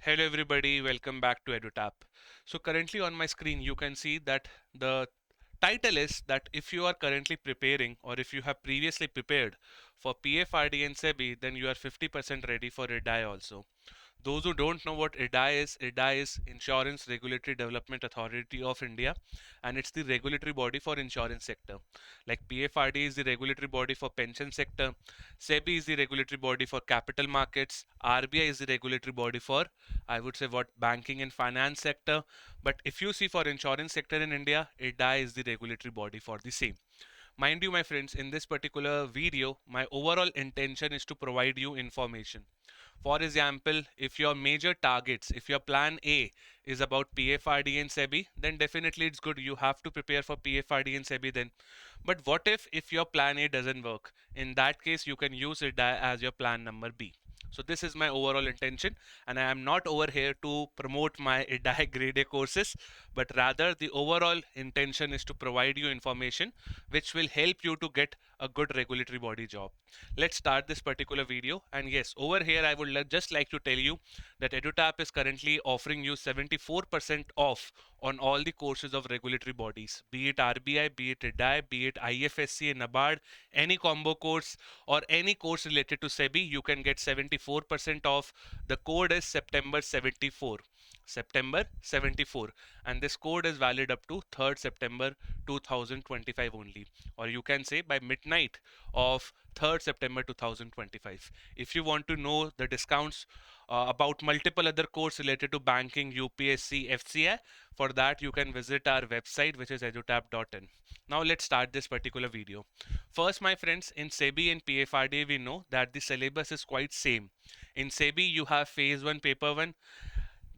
Hello everybody, welcome back to EduTap. So currently on my screen you can see that the title is that if you are currently preparing or if you have previously prepared for PFRD and SEBI, then you are 50% ready for IRDAI also. Those who don't know what IRDAI is Insurance Regulatory Development Authority of India, and it's the regulatory body for insurance sector. Like PFRD is the regulatory body for pension sector, SEBI is the regulatory body for capital markets, RBI is the regulatory body for, I would say, what banking and finance sector. But if you see for insurance sector in India, IRDAI is the regulatory body for the same. Mind you, my friends, in this particular video, my overall intention is to provide you information. For example, if your major targets, if your plan A is about PFRD and SEBI, then definitely it's good. You have to prepare for PFRD and SEBI then. But what if your plan A doesn't work? In that case, you can use it as your plan number B. So this is my overall intention, and I am not over here to promote my IRDAI Grade A courses, but rather the overall intention is to provide you information which will help you to get a good regulatory body job. Let's start this particular video. And yes, over here I would just like to tell you that EduTap is currently offering you 74% off on all the courses of regulatory bodies, be it RBI, be it IRDAI, be it IFSC and NABARD, any combo course or any course related to SEBI, you can get 74% off. The code is September 74. September 74, and this code is valid up to 3rd September 2025 only, or you can say by midnight of 3rd September 2025. If you want to know the discounts about multiple other courses related to banking, UPSC, FCI, for that you can visit our website, which is edutap.in. Now let's start this particular video. First, my friends, in SEBI and PFRDA we know that the syllabus is quite same. In SEBI you have phase 1 paper 1,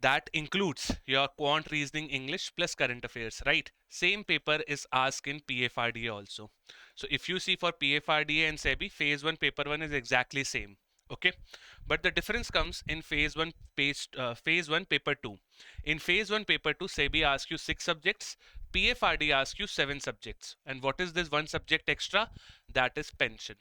that includes your quant reasoning English plus current affairs, right? Same paper is asked in PFRDA also. So if you see for PFRDA and SEBI, phase 1 paper 1 is exactly same. Okay, but the difference comes in phase 1 paper 2. In phase 1 paper 2, SEBI asks you 6 subjects, PFRD asks you 7 subjects. And what is this one subject extra? That is pension.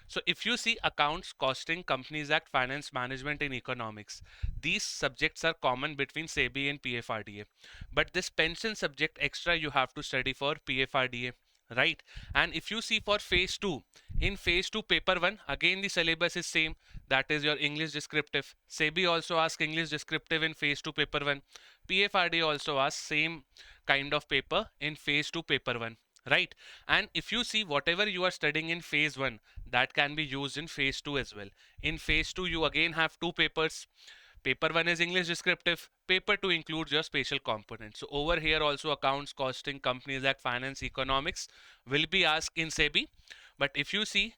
So if you see accounts, costing, Companies Act, finance management and economics, these subjects are common between SEBI and PFRDA. But this pension subject extra you have to study for PFRDA, right? And if you see for phase 2, in phase 2 paper 1, again the syllabus is same, that is your English descriptive. SEBI also asks English descriptive in phase 2 paper 1. PFRDA also asks same kind of paper in phase 2 paper 1, right? And if you see whatever you are studying in phase 1, that can be used in phase 2 as well. In phase 2 you again have two papers. Paper 1 is English descriptive, paper 2 includes your spatial component. So over here also accounts, costing, Companies Act, finance, economics will be asked in SEBI. But if you see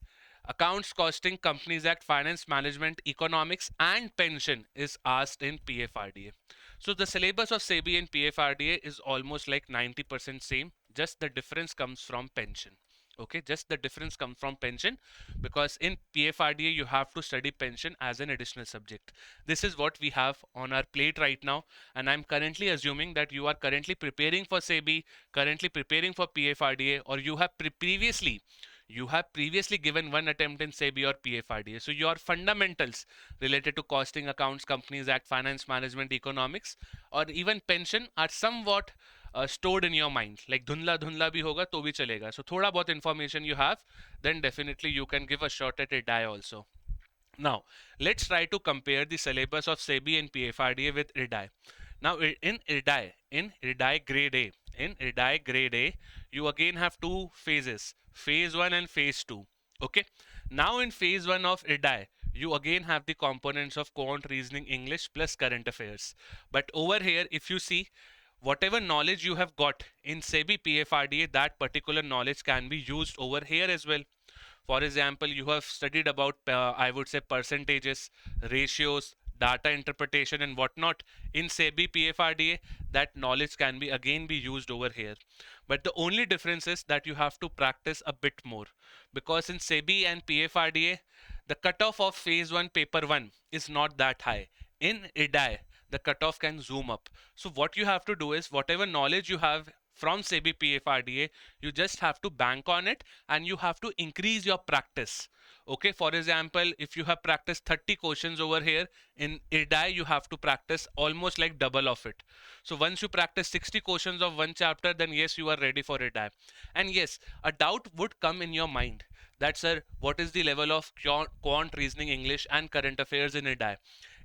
accounts, costing, Companies Act, finance management, economics and pension is asked in PFRDA. So the syllabus of SEBI and PFRDA is almost like 90% same, just the difference comes from pension. Okay, just the difference comes from pension, because in PFRDA you have to study pension as an additional subject. This is what we have on our plate right now, and I'm currently assuming that you are currently preparing for SEBI, currently preparing for PFRDA, or you have previously given one attempt in SEBI or PFRDA. So your fundamentals related to costing, accounts, Companies Act, finance management, economics, or even pension are somewhat stored in your mind. Like dhundla dhundla bhi hoga to bhi chalega. So thoda bahut information you have, then definitely you can give a shot at IRDAI also. Now, let's try to compare the syllabus of SEBI and PFRDA with IRDAI. Now, in IRDAI Grade A, you again have two phases, phase 1 and phase 2. Okay. Now, in phase 1 of IRDAI, you again have the components of quant, reasoning, English plus current affairs. But over here, if you see, whatever knowledge you have got in SEBI PFRDA, that particular knowledge can be used over here as well. For example, you have studied about, I would say, percentages, ratios, data interpretation and whatnot in SEBI PFRDA. That knowledge can be again be used over here. But the only difference is that you have to practice a bit more, because in SEBI and PFRDA, the cutoff of phase 1 paper 1 is not that high. In IRDAI, the cutoff can zoom up. So what you have to do is, whatever knowledge you have from SEBI PFRDA, you just have to bank on it and you have to increase your practice. Okay, for example, if you have practiced 30 questions over here, in IRDAI you have to practice almost like double of it. So once you practice 60 questions of one chapter, then yes, you are ready for IRDAI. And yes, a doubt would come in your mind that, sir, what is the level of quant, reasoning, English and current affairs in IRDAI?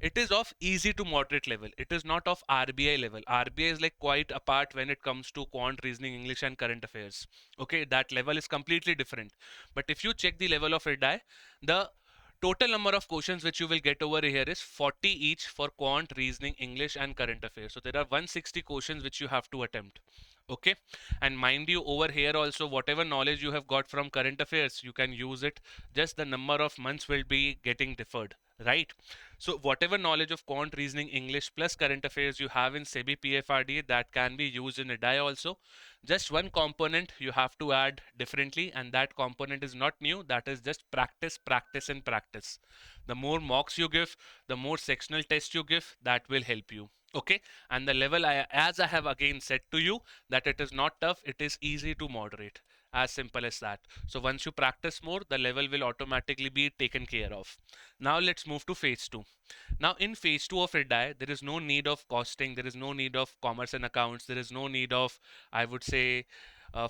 It is of easy to moderate level. It is not of RBI level. RBI is like quite apart when it comes to quant, reasoning, English and current affairs. Okay, that level is completely different. But if you check the level of IRDAI, the total number of questions which you will get over here is 40 each for quant, reasoning, English and current affairs. So there are 160 questions which you have to attempt. Okay, and mind you, over here also, whatever knowledge you have got from current affairs, you can use it, just the number of months will be getting deferred, right? So whatever knowledge of quant, reasoning, English plus current affairs you have in SEBI PFRDA, that can be used in IRDAI also. Just one component you have to add differently, and that component is not new, that is just practice, practice and practice. The more mocks you give, the more sectional tests you give, that will help you. Okay, and the level, as I have again said to you, that it is not tough, it is easy to moderate, as simple as that. So once you practice more, the level will automatically be taken care of. Now let's move to phase 2. Now in phase 2 of IRDAI, there is no need of costing, there is no need of commerce and accounts, there is no need of, I would say,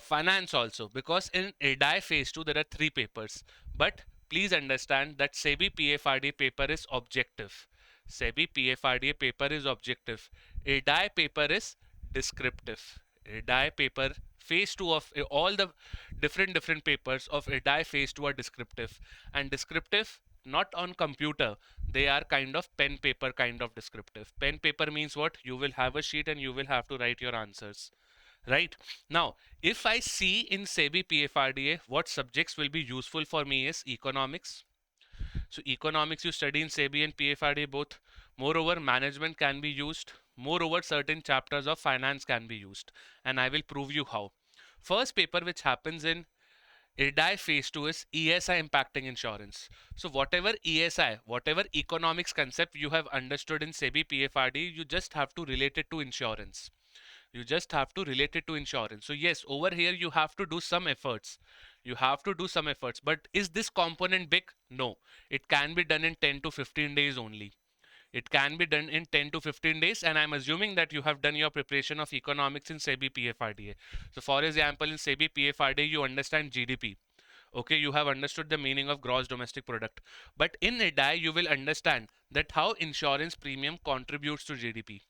finance also, because in IRDAI phase 2 there are 3 papers. But please understand that SEBI PFRD paper is objective. SEBI PFRDA paper is objective. IRDAI paper is descriptive. IRDAI paper phase 2 of all the different papers of IRDAI phase 2 are descriptive, and descriptive not on computer, they are kind of pen paper kind of descriptive. Pen paper means what? You will have a sheet and you will have to write your answers, right? Now if I see in SEBI PFRDA what subjects will be useful for me is economics. So economics you study in SEBI and PFRDA both. Moreover, management can be used. Moreover, certain chapters of finance can be used. And I will prove you how. First paper which happens in IRDAI phase 2 is ESI impacting insurance. So whatever ESI, whatever economics concept you have understood in SEBI PFRD, you just have to relate it to insurance. You just have to relate it to insurance. So yes, over here you have to do some efforts. You have to do some efforts. But is this component big? No. It can be done in 10 to 15 days only. It can be done in 10 to 15 days, and I'm assuming that you have done your preparation of economics in SEBI PFRDA. So for example, in SEBI PFRDA, you understand GDP. Okay, you have understood the meaning of gross domestic product. But in IRDAI, you will understand that how insurance premium contributes to GDP.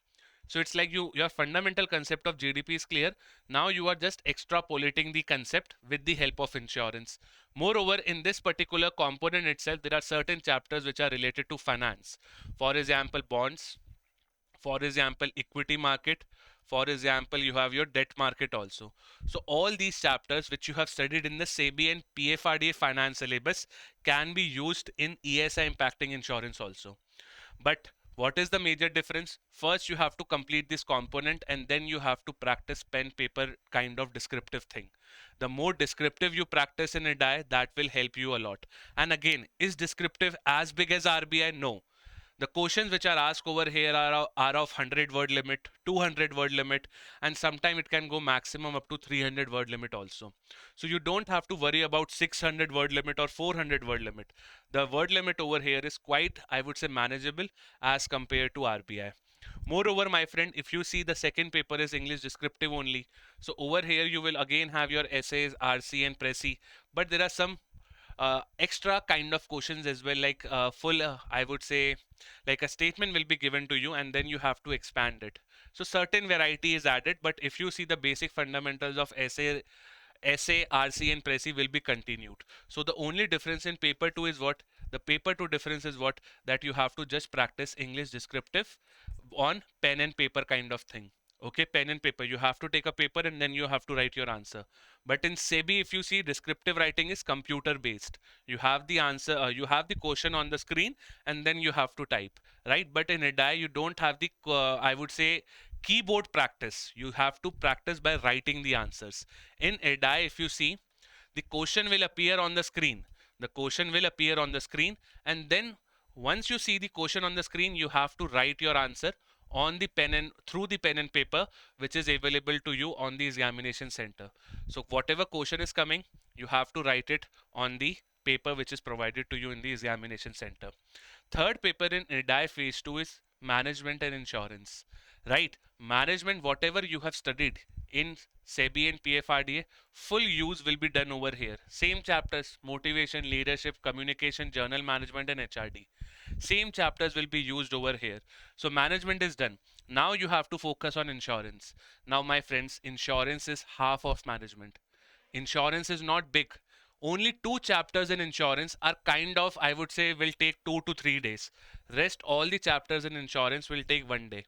So it's like your fundamental concept of GDP is clear. Now you are just extrapolating the concept with the help of insurance. Moreover, in this particular component itself, there are certain chapters which are related to finance. For example, bonds. For example, equity market. For example, you have your debt market also. So all these chapters which you have studied in the SEBI and PFRDA finance syllabus can be used in ESI impacting insurance also. But what is the major difference? First, you have to complete this component and then you have to practice pen paper kind of descriptive thing. The more descriptive you practice in IRDAI, that will help you a lot. And again, is descriptive as big as RBI? No. The questions which are asked over here are of 100 word limit, 200 word limit, and sometimes it can go maximum up to 300 word limit also. So you don't have to worry about 600 word limit or 400 word limit. The word limit over here is quite, I would say, manageable as compared to RBI. Moreover, my friend, if you see the second paper is English descriptive only. So over here you will again have your essays, RC and Pressy, but there are some extra kind of questions as well, like full I would say, like a statement will be given to you and then you have to expand it. So certain variety is added, but if you see the basic fundamentals of essay, RC and Pressy will be continued. So the only difference in paper 2 is what? The paper 2 difference is what? That you have to just practice English descriptive on pen and paper kind of thing. Okay, pen and paper. You have to take a paper and then you have to write your answer. But in SEBI, if you see, descriptive writing is computer based. You have the answer, you have the question on the screen and then you have to type, right? But in IRDAI, you don't have the, I would say, keyboard practice. You have to practice by writing the answers. In IRDAI, if you see, the question will appear on the screen. The question will appear on the screen, and then once you see the question on the screen, you have to write your answer on the pen and through the pen and paper which is available to you on the examination center. So whatever question is coming, you have to write it on the paper which is provided to you in the examination center. Third paper in IRDAI phase 2 is management and insurance. Right? Management, whatever you have studied in SEBI and PFRDA, full use will be done over here. Same chapters, motivation, leadership, communication, journal management and HRD. Same chapters will be used over here. So management is done. Now you have to focus on insurance. Now my friends, insurance is half of management. Insurance is not big. Only two chapters in insurance are kind of, I would say, will take 2 to 3 days. Rest all the chapters in insurance will take 1 day.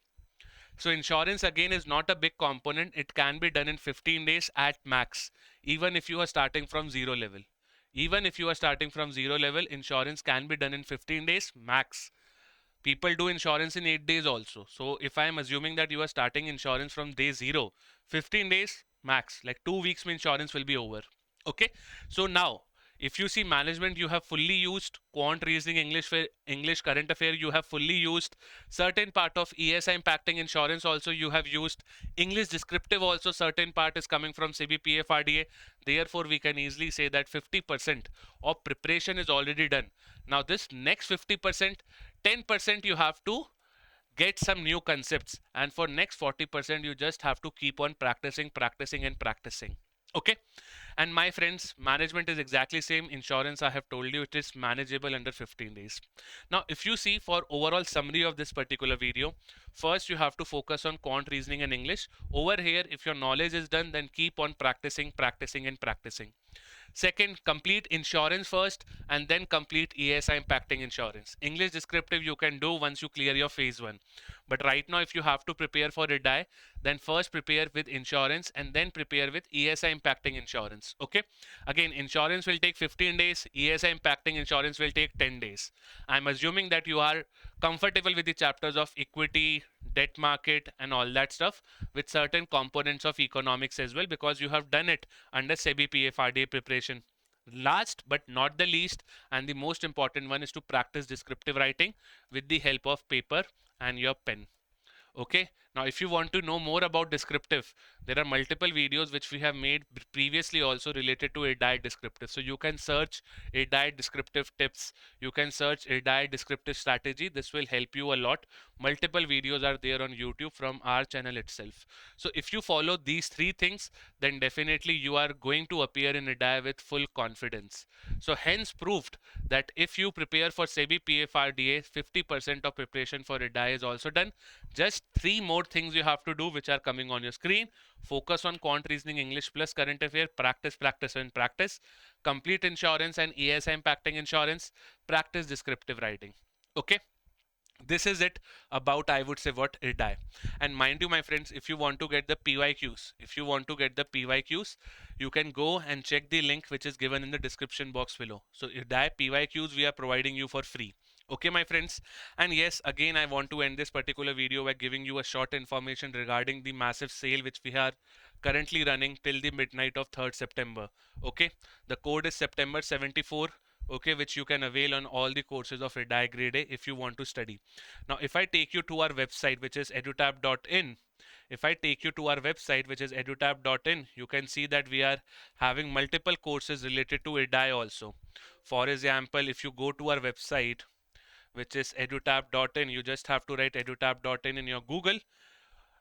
So insurance again is not a big component. It can be done in 15 days at max, even if you are starting from zero level. Even if you are starting from zero level, insurance can be done in 15 days max. People do insurance in 8 days also. So if I am assuming that you are starting insurance from day zero, 15 days max, like 2 weeks, insurance will be over. Okay. So now, if you see management, you have fully used quant, reasoning, English, current affair. You have fully used certain part of ESI impacting insurance. Also, you have used English descriptive. Also, certain part is coming from SEBI PFRDA. Therefore, we can easily say that 50% of preparation is already done. Now, this next 50%, 10% you have to get some new concepts, and for next 40% you just have to keep on practicing, practicing and practicing. Okay. And my friends, management is exactly same. Insurance, I have told you, it is manageable under 15 days. Now if you see, for overall summary of this particular video, first you have to focus on quant, reasoning and English. Over here, if your knowledge is done, then keep on practicing, practicing and practicing. Second, complete insurance first and then complete ESI impacting insurance. English descriptive you can do once you clear your phase 1. But right now, if you have to prepare for IRDAI, then first prepare with insurance and then prepare with ESI impacting insurance. Okay. Again, insurance will take 15 days. ESI impacting insurance will take 10 days. I'm assuming that you are comfortable with the chapters of equity, debt market and all that stuff, with certain components of economics as well, because you have done it under SEBI PFRDA preparation. Last but not the least, and the most important one, is to practice descriptive writing with the help of paper and your pen. Okay. Now if you want to know more about descriptive, there are multiple videos which we have made previously also related to IRDAI descriptive. So you can search IRDAI descriptive tips, you can search IRDAI descriptive strategy. This will help you a lot. Multiple videos are there on YouTube from our channel itself. So if you follow these three things, then definitely you are going to appear in IRDAI with full confidence. So hence proved that if you prepare for SEBI PFRDA, 50% of preparation for IRDAI is also done. Just three more things you have to do, which are coming on your screen. Focus on quant, reasoning, English plus current affair. Practice, practice and practice. Complete insurance and ESI impacting insurance. Practice descriptive writing. Okay. This is it about, I would say, what IRDAI. And mind you, my friends, if you want to get the PYQs, you can go and check the link which is given in the description box below. So IRDAI PYQs we are providing you for free. Okay, my friends. And yes, again, I want to end this particular video by giving you a short information regarding the massive sale which we are currently running till the midnight of 3rd September. Okay, the code is September 74. Okay, which you can avail on all the courses of IRDAI Grade A if you want to study. Now, if I take you to our website, which is edutab.in, you can see that we are having multiple courses related to IRDAI also. For example, if you go to our website, which is edutab.in, you just have to write edutab.in in your Google.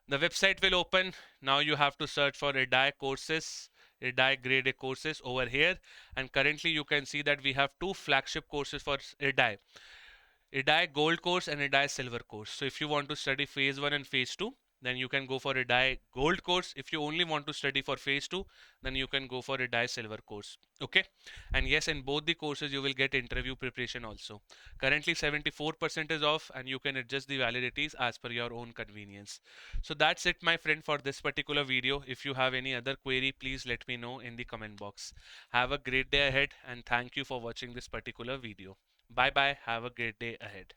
The website will open. Now you have to search for IRDAI courses, IRDAI Grade A courses over here. And currently you can see that we have two flagship courses for IRDAI. IRDAI Gold course and IRDAI Silver course. So if you want to study phase 1 and phase 2, then you can go for IRDAI Gold course. If you only want to study for phase 2, then you can go for IRDAI Silver course. Okay. And yes, in both the courses you will get interview preparation also. Currently 74% is off and you can adjust the validities as per your own convenience. So that's it, my friend, for this particular video. If you have any other query, please let me know in the comment box. Have a great day ahead and thank you for watching this particular video. Bye bye. Have a great day ahead.